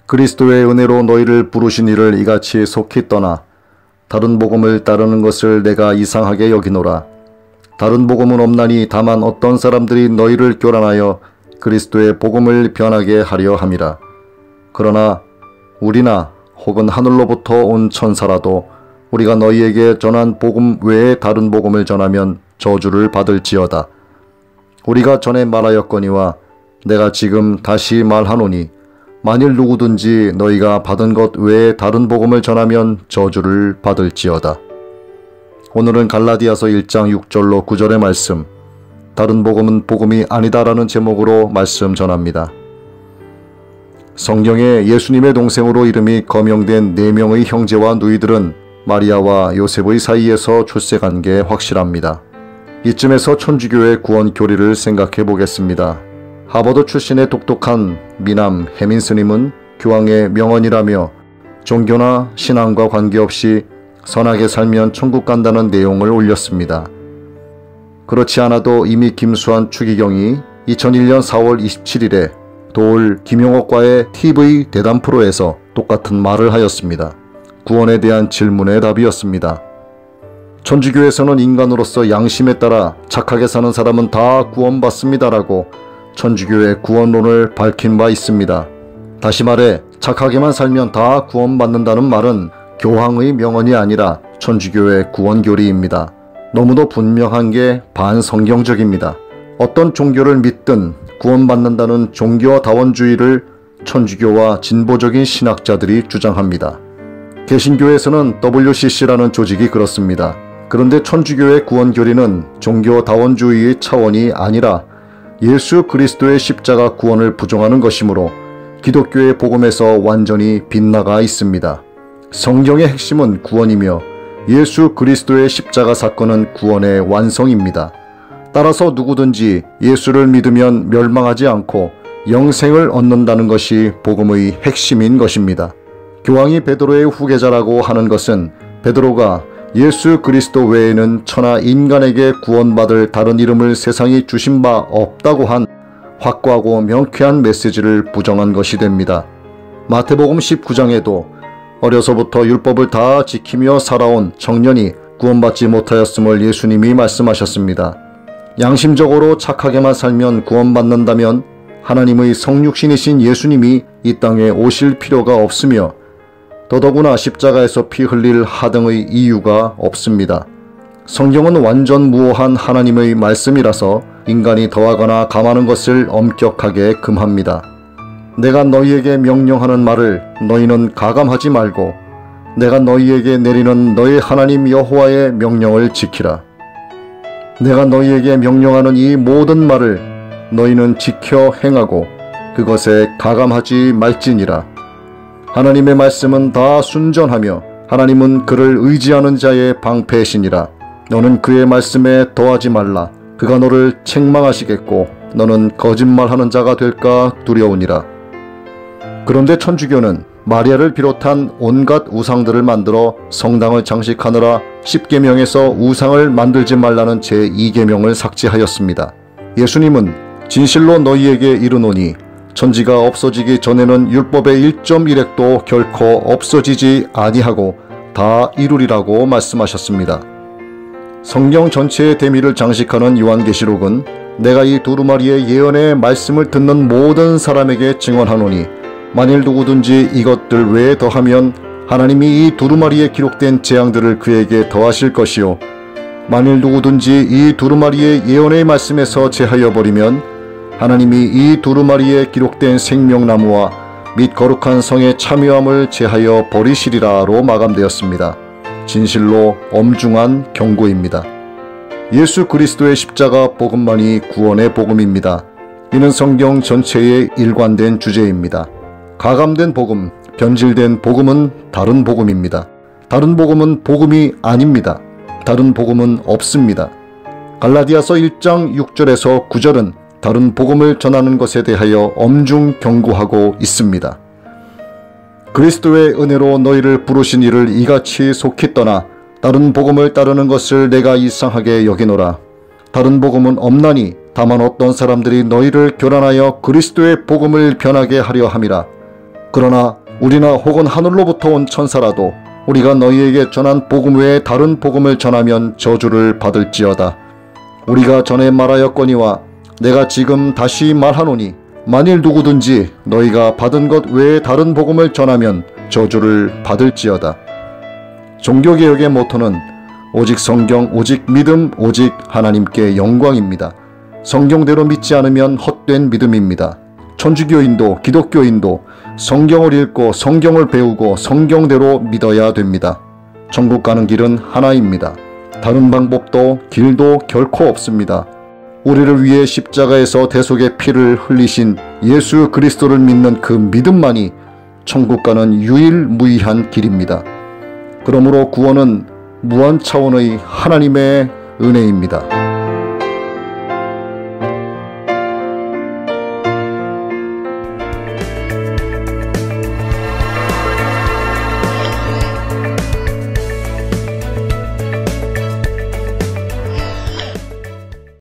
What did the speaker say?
그리스도의 은혜로 너희를 부르신 이를 이같이 속히 떠나 다른 복음을 따르는 것을 내가 이상하게 여기노라. 다른 복음은 없나니 다만 어떤 사람들이 너희를 교란하여 그리스도의 복음을 변하게 하려 함이라. 그러나 우리나 혹은 하늘로부터 온 천사라도 우리가 너희에게 전한 복음 외에 다른 복음을 전하면 저주를 받을지어다. 우리가 전에 말하였거니와 내가 지금 다시 말하노니 만일 누구든지 너희가 받은 것 외에 다른 복음을 전하면 저주를 받을지어다. 오늘은 갈라디아서 1장 6절로 9절의 말씀, 다른 복음은 복음이 아니다라는 제목으로 말씀 전합니다. 성경에 예수님의 동생으로 이름이 거명된 4명의 형제와 누이들은 마리아와 요셉의 사이에서 출생한 게 확실합니다. 이쯤에서 천주교의 구원 교리를 생각해 보겠습니다. 하버드 출신의 똑똑한 미남 해민 스님은 교황의 명언이라며 종교나 신앙과 관계없이 선하게 살면 천국 간다는 내용을 올렸습니다. 그렇지 않아도 이미 김수환 추기경이 2001년 4월 27일에 도울 김용옥과의 TV 대담 프로에서 똑같은 말을 하였습니다. 구원에 대한 질문의 답이었습니다. 천주교에서는 인간으로서 양심에 따라 착하게 사는 사람은 다 구원받습니다라고 천주교의 구원론을 밝힌 바 있습니다. 다시 말해 착하게만 살면 다 구원받는다는 말은 교황의 명언이 아니라 천주교의 구원교리입니다. 너무도 분명한 게 반성경적입니다. 어떤 종교를 믿든 구원받는다는 종교다원주의를 천주교와 진보적인 신학자들이 주장합니다. 개신교에서는 WCC라는 조직이 그렇습니다. 그런데 천주교의 구원교리는 종교다원주의의 차원이 아니라 예수 그리스도의 십자가 구원을 부정하는 것이므로 기독교의 복음에서 완전히 빗나가 있습니다. 성경의 핵심은 구원이며 예수 그리스도의 십자가 사건은 구원의 완성입니다. 따라서 누구든지 예수를 믿으면 멸망하지 않고 영생을 얻는다는 것이 복음의 핵심인 것입니다. 교황이 베드로의 후계자라고 하는 것은 베드로가 예수 그리스도 외에는 천하 인간에게 구원받을 다른 이름을 세상이 주신 바 없다고 한 확고하고 명쾌한 메시지를 부정한 것이 됩니다. 마태복음 19장에도 어려서부터 율법을 다 지키며 살아온 청년이 구원받지 못하였음을 예수님이 말씀하셨습니다. 양심적으로 착하게만 살면 구원받는다면 하나님의 성육신이신 예수님이 이 땅에 오실 필요가 없으며 더더구나 십자가에서 피 흘릴 하등의 이유가 없습니다. 성경은 완전 무오한 하나님의 말씀이라서 인간이 더하거나 감하는 것을 엄격하게 금합니다. 내가 너희에게 명령하는 말을 너희는 가감하지 말고 내가 너희에게 내리는 너희 하나님 여호와의 명령을 지키라. 내가 너희에게 명령하는 이 모든 말을 너희는 지켜 행하고 그것에 가감하지 말지니라. 하나님의 말씀은 다 순전하며 하나님은 그를 의지하는 자의 방패시니라. 너는 그의 말씀에 더하지 말라. 그가 너를 책망하시겠고 너는 거짓말하는 자가 될까 두려우니라. 그런데 천주교는 마리아를 비롯한 온갖 우상들을 만들어 성당을 장식하느라 10계명에서 우상을 만들지 말라는 제2계명을 삭제하였습니다. 예수님은 진실로 너희에게 이르노니 천지가 없어지기 전에는 율법의 1.1획도 결코 없어지지 아니하고 다 이루리라고 말씀하셨습니다. 성경 전체의 대미를 장식하는 요한계시록은 내가 이 두루마리의 예언의 말씀을 듣는 모든 사람에게 증언하노니 만일 누구든지 이것들 외에 더하면 하나님이 이 두루마리에 기록된 재앙들을 그에게 더하실 것이요 만일 누구든지 이 두루마리의 예언의 말씀에서 제하여 버리면 하나님이 이 두루마리에 기록된 생명나무와 및 거룩한 성의 참여함을 제하여 버리시리라로 마감되었습니다. 진실로 엄중한 경고입니다. 예수 그리스도의 십자가 복음만이 구원의 복음입니다. 이는 성경 전체의 일관된 주제입니다. 가감된 복음, 변질된 복음은 다른 복음입니다. 다른 복음은 복음이 아닙니다. 다른 복음은 없습니다. 갈라디아서 1장 6절에서 9절은 다른 복음을 전하는 것에 대하여 엄중 경고하고 있습니다. 그리스도의 은혜로 너희를 부르신 이를 이같이 속히 떠나 다른 복음을 따르는 것을 내가 이상하게 여기노라. 다른 복음은 없나니 다만 어떤 사람들이 너희를 교란하여 그리스도의 복음을 변하게 하려 함이라. 그러나 우리나 혹은 하늘로부터 온 천사라도 우리가 너희에게 전한 복음 외에 다른 복음을 전하면 저주를 받을지어다. 우리가 전에 말하였거니와 내가 지금 다시 말하노니 만일 누구든지 너희가 받은 것 외에 다른 복음을 전하면 저주를 받을지어다. 종교개혁의 모토는 오직 성경, 오직 믿음, 오직 하나님께 영광입니다. 성경대로 믿지 않으면 헛된 믿음입니다. 천주교인도 기독교인도 성경을 읽고 성경을 배우고 성경대로 믿어야 됩니다. 천국 가는 길은 하나입니다. 다른 방법도 길도 결코 없습니다. 우리를 위해 십자가에서 대속의 피를 흘리신 예수 그리스도를 믿는 그 믿음만이 천국 가는 유일무이한 길입니다. 그러므로 구원은 무한 차원의 하나님의 은혜입니다.